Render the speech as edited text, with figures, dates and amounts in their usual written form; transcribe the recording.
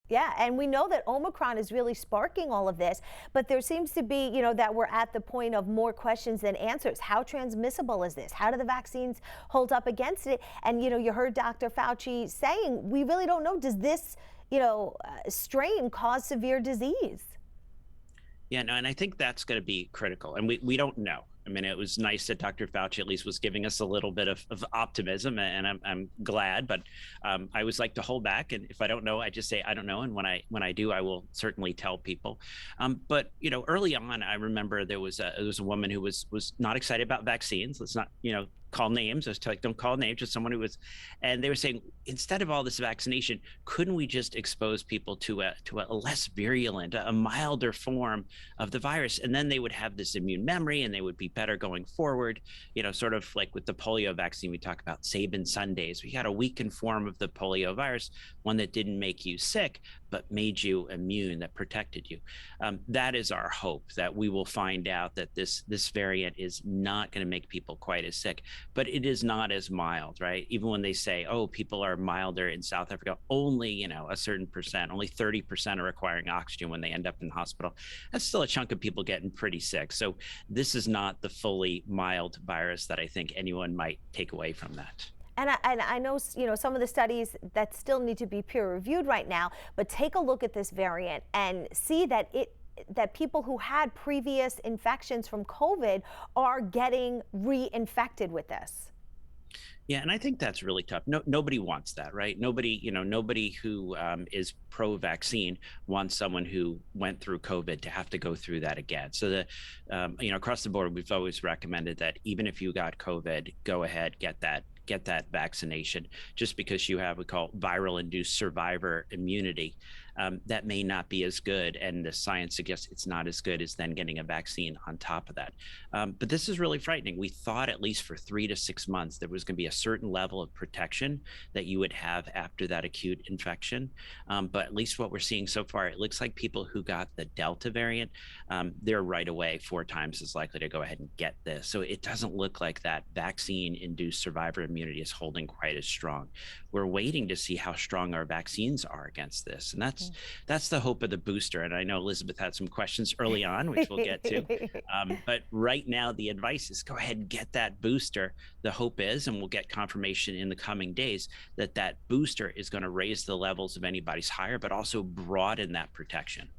Yeah, and we know that Omicron is really sparking all of this, but there seems to be, that we're at the point of more questions than answers. How transmissible is this? How do the vaccines hold up against it? And, you heard Dr. Fauci saying, we really don't know. Does this, strain cause severe disease? Yeah, no, and I think that's going to be critical. And we don't know. I mean, it was nice that Dr. Fauci at least was giving us a little bit of optimism, and I'm glad. But I always like to hold back, and if I don't know, I just say I don't know. And when I do, I will certainly tell people. But early on, I remember there was a woman who was not excited about vaccines. Let's not call names. I was like, don't call names, just someone who was, and they were saying instead of all this vaccination, couldn't we just expose people to a less virulent, a milder form of the virus, and then they would have this immune memory and they would be better going forward. Sort of like with the polio vaccine, we talk about Sabin Sundays. We had a weakened form of the polio virus, one that didn't make you sick, but made you immune, that protected you. That is our hope, that we will find out that this variant is not going to make people quite as sick, but it is not as mild, right? Even when they say, oh, people are milder in South Africa, only, a certain percent, only 30% are requiring oxygen when they end up in the hospital. That's still a chunk of people getting pretty sick. So this is not the fully mild virus that I think anyone might take away from that. And I know, some of the studies that still need to be peer reviewed right now, but take a look at this variant and see that people who had previous infections from COVID are getting reinfected with this. Yeah, and I think that's really tough. No, nobody wants that, right? Nobody who is pro-vaccine wants someone who went through COVID to have to go through that again. So across the board, we've always recommended that even if you got COVID, go ahead, get that vaccination, just because you have what we call viral induced survivor immunity. That may not be as good, and the science suggests it's not as good as then getting a vaccine on top of that. But this is really frightening. We thought at least for 3 to 6 months there was going to be a certain level of protection that you would have after that acute infection. But at least what we're seeing so far, it looks like people who got the Delta variant, they're right away 4 times as likely to go ahead and get this. So it doesn't look like that vaccine-induced survivor immunity is holding quite as strong. We're waiting to see how strong our vaccines are against this, and that's the hope of the booster. And I know Elizabeth had some questions early on, which we'll get to. But right now, the advice is go ahead and get that booster. The hope is, and we'll get confirmation in the coming days, that booster is going to raise the levels of antibodies higher, but also broaden that protection.